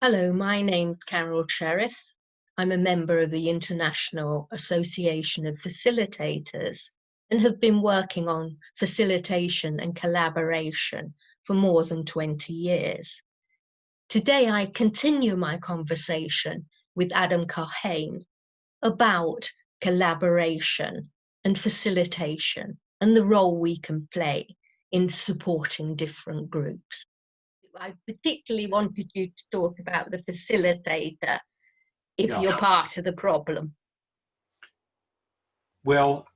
Hello, my name's Carol Sherriff. I'm a member of the International Association of Facilitators and have been working on facilitation and collaboration for more than 20 years. Today, I continue my conversation with Adam Kahane about collaboration and facilitation and the role we can play in supporting different groups. I particularly wanted you to talk about the facilitator if you're part of the problem. Well,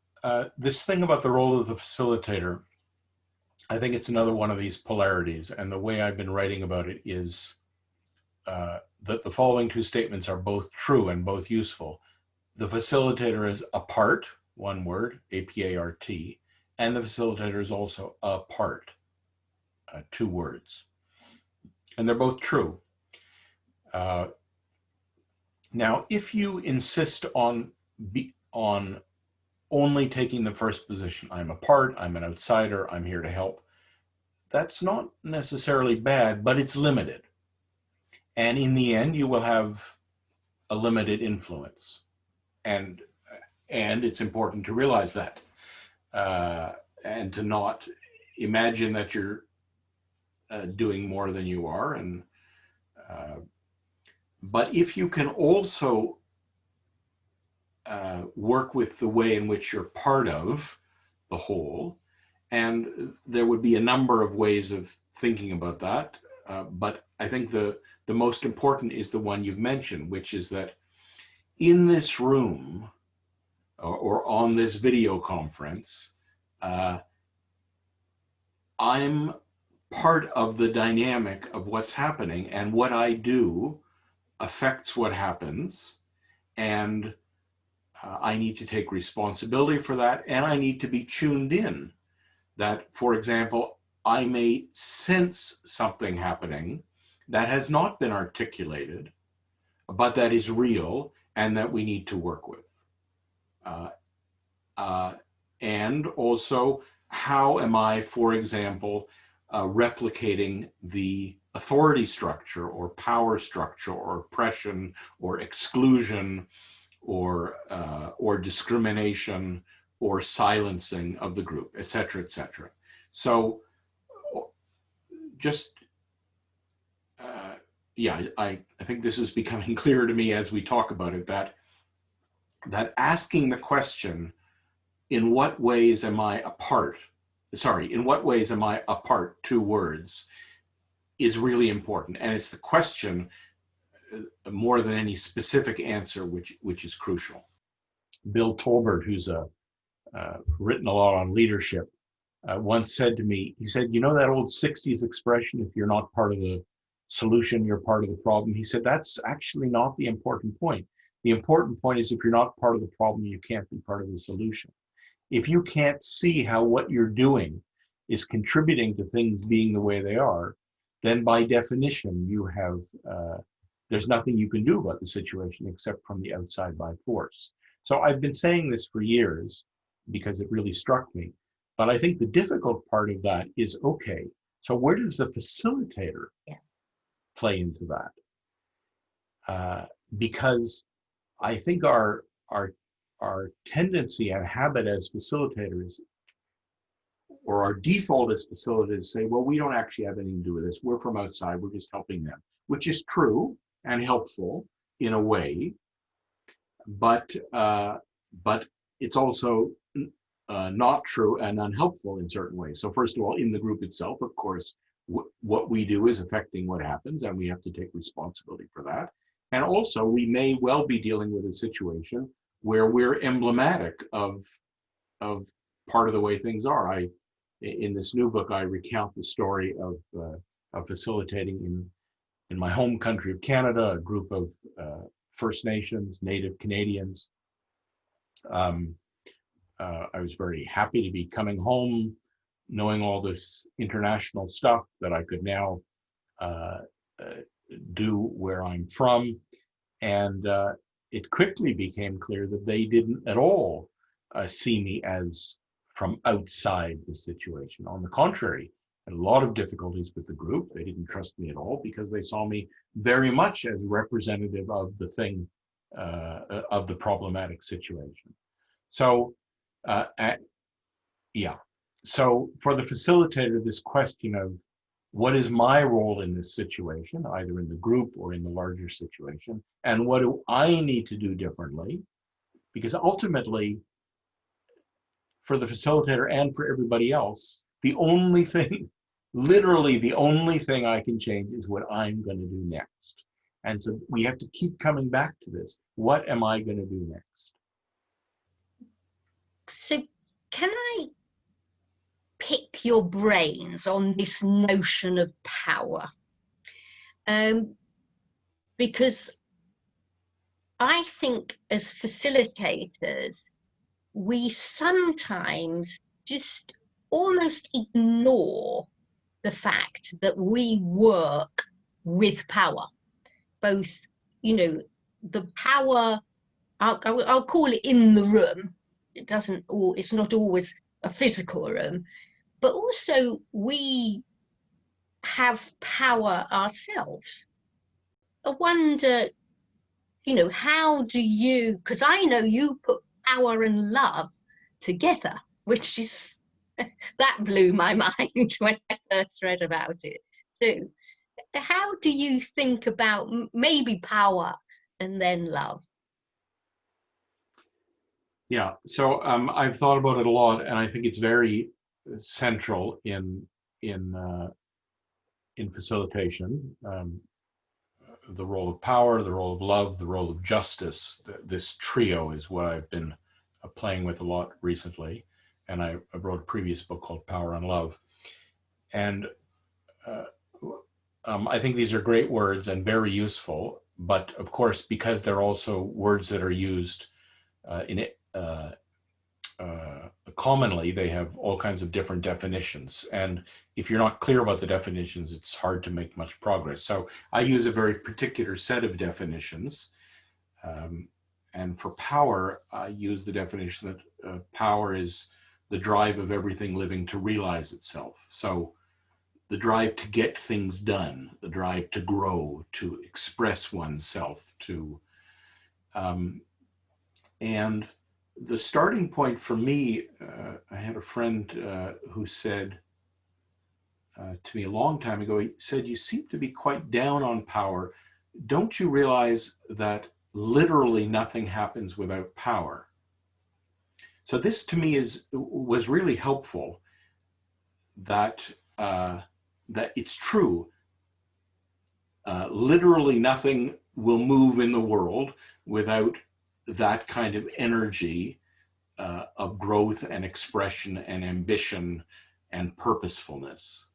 this thing about the role of the facilitator, I think it's another one of these polarities. And the way I've been writing about it is that the following two statements are both true and both useful. The facilitator is a part, one word, A-P-A-R-T, and the facilitator is also a part, two words. And they're both true. Now, if you insist on only taking the first position, I'm a part, I'm an outsider, I'm here to help, that's not necessarily bad, but it's limited. And in the end, you will have a limited influence. And it's important to realize that and to not imagine that you're doing more than you are. And but if you can also work with the way in which you're part of the whole, and there would be a number of ways of thinking about that, but I think the most important is the one you've mentioned, which is that in this room or on this video conference, I'm part of the dynamic of what's happening, and what I do affects what happens, and I need to take responsibility for that, and I need to be tuned in that, for example, I may sense something happening that has not been articulated, but that is real and that we need to work with. And also, how am I, for example, replicating the authority structure or power structure or oppression or exclusion or discrimination or silencing of the group, et cetera, et cetera. So just, yeah, I think this is becoming clearer to me as we talk about it, that asking the question, in what ways am I a part, in what ways am I a part, two words, is really important. And it's the question more than any specific answer which is crucial. Bill Tolbert, who's written a lot on leadership, once said to me, he said, you know that old 60s expression, if you're not part of the solution, you're part of the problem? He said, that's actually not the important point. The important point is if you're not part of the problem, you can't be part of the solution. If you can't see how what you're doing is contributing to things being the way they are, then by definition, you have, there's nothing you can do about the situation except from the outside by force. So I've been saying this for years because it really struck me. But I think the difficult part of that is, okay, so where does the facilitator play into that? Because I think our tendency and habit as facilitators, or our default as facilitators, say, well, we don't actually have anything to do with this. We're from outside, we're just helping them, which is true and helpful in a way, but it's also not true and unhelpful in certain ways. So first of all, in the group itself, of course, what we do is affecting what happens, and we have to take responsibility for that. And also, we may well be dealing with a situation where we're emblematic of part of the way things are. In this new book, I recount the story of facilitating in my home country of Canada, a group of First Nations, Native Canadians. I was very happy to be coming home, knowing all this international stuff that I could now do where I'm from. And it quickly became clear that they didn't at all see me as from outside the situation. On the contrary, had a lot of difficulties with the group. They didn't trust me at all because they saw me very much as representative of the thing, of the problematic situation. So, yeah. So for the facilitator, this question of what is my role in this situation, either in the group or in the larger situation, and what do I need to do differently? Because ultimately, for the facilitator and for everybody else, the only thing, literally the only thing I can change is what I'm going to do next. And so we have to keep coming back to this. What am I going to do next? So can I pick your brains on this notion of power? Because I think as facilitators, we sometimes just almost ignore the fact that we work with power, both, you know, the power, I'll call it in the room. It's not always a physical room, but also we have power ourselves. I wonder, you know, how do you, because I know you put power and love together, which is, that blew my mind when I first read about it too. How do you think about maybe power and then love? Yeah, so I've thought about it a lot, and I think it's very central in facilitation. The role of power, the role of love, the role of justice. This trio is what I've been playing with a lot recently, and I wrote a previous book called Power and Love. And I think these are great words and very useful, but of course, because they're also words that are used commonly, they have all kinds of different definitions. And if you're not clear about the definitions, it's hard to make much progress. So I use a very particular set of definitions. And for power, I use the definition that power is the drive of everything living to realize itself. So the drive to get things done, the drive to grow, to express oneself, and the starting point for me, I had a friend who said to me a long time ago, he said, "You seem to be quite down on power. Don't you realize that literally nothing happens without power?" So this to me was really helpful, that it's true. Literally nothing will move in the world without that kind of energy of growth and expression and ambition and purposefulness.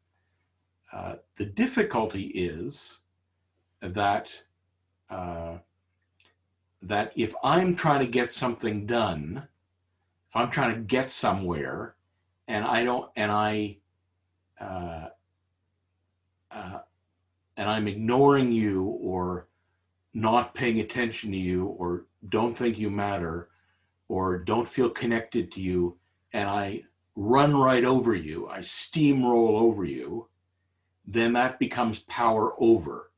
The difficulty is that if I'm trying to get something done, if I'm trying to get somewhere, and I'm ignoring you, or not paying attention to you, or don't think you matter, or don't feel connected to you, and I run right over you, I steamroll over you, then that becomes power over.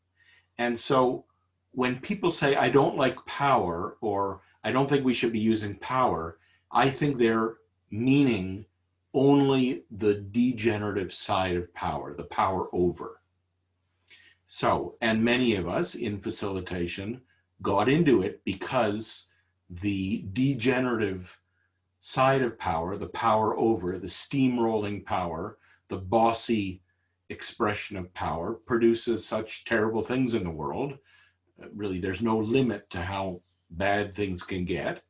And so when people say, "I don't like power," or "I don't think we should be using power," I think they're meaning only the degenerative side of power, the power over. So, and many of us in facilitation got into it because the degenerative side of power, the power over, the steamrolling power, the bossy expression of power, produces such terrible things in the world. Really, there's no limit to how bad things can get,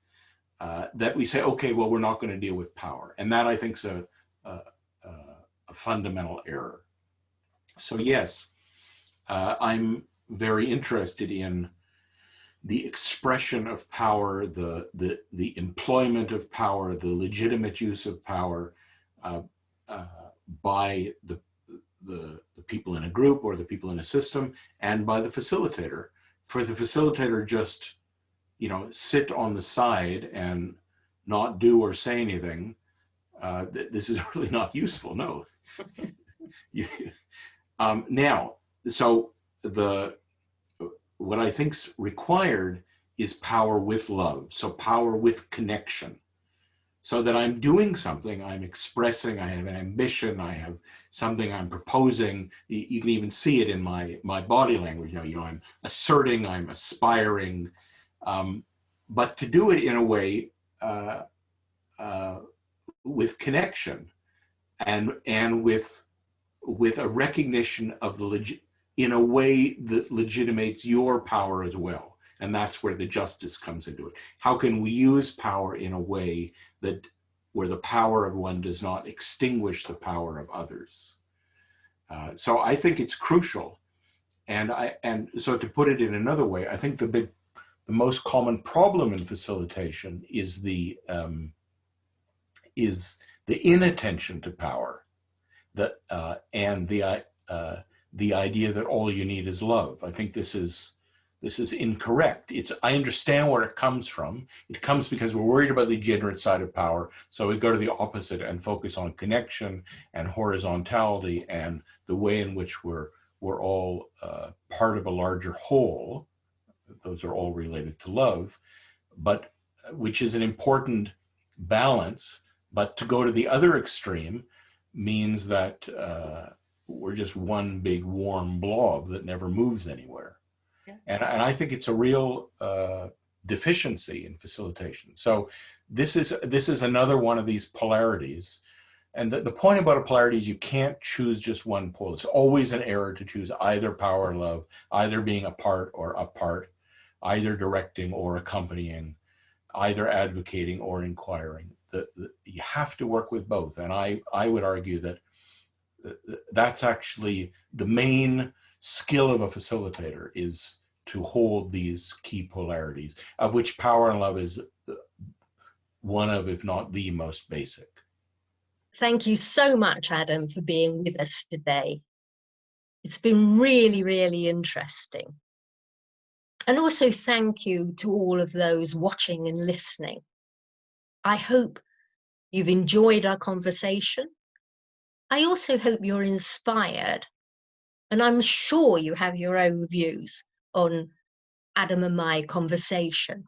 that we say, okay, well, we're not going to deal with power. And that, I think, is a fundamental error. So yes, I'm very interested in the expression of power, the employment of power, the legitimate use of power by the people in a group or the people in a system, and by the facilitator. For the facilitator just, sit on the side and not do or say anything, this is really not useful, no. Now, so what I think's required is power with love. So power with connection. So that I'm doing something, I'm expressing, I have an ambition, I have something I'm proposing. You can even see it in my body language. You know, I'm asserting, I'm aspiring, but to do it in a way with connection and with a recognition of in a way that legitimates your power as well. And that's where the justice comes into it. How can we use power in a way where the power of one does not extinguish the power of others? So I think it's crucial. And so to put it in another way, I think the most common problem in facilitation is the inattention to power, and the idea that all you need is love. I think this is incorrect. I understand where it comes from. It comes because we're worried about the degenerate side of power, so we go to the opposite and focus on connection and horizontality and the way in which we're all part of a larger whole. Those are all related to love, but which is an important balance. But to go to the other extreme means that we're just one big warm blob that never moves anywhere. Yeah. And I think it's a real deficiency in facilitation. So this is another one of these polarities. And the point about a polarity is you can't choose just one pole. It's always an error to choose either power or love, either being apart or apart, either directing or accompanying, either advocating or inquiring. You have to work with both. And I would argue that that's actually the main skill of a facilitator, is to hold these key polarities, of which power and love is one of, if not the most basic. Thank you so much, Adam, for being with us today. It's been really, really interesting. And also thank you to all of those watching and listening. I hope you've enjoyed our conversation. I also hope you're inspired, and I'm sure you have your own views on Adam and my conversation.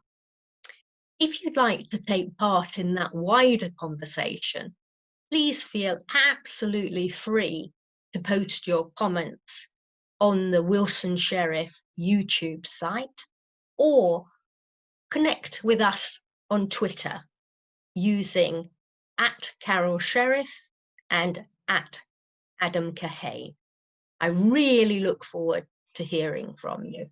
If you'd like to take part in that wider conversation, please feel absolutely free to post your comments on the Wilson Sherriff YouTube site, or connect with us on Twitter using @CarolSherriff and @Adam Kahane. I really look forward to hearing from you.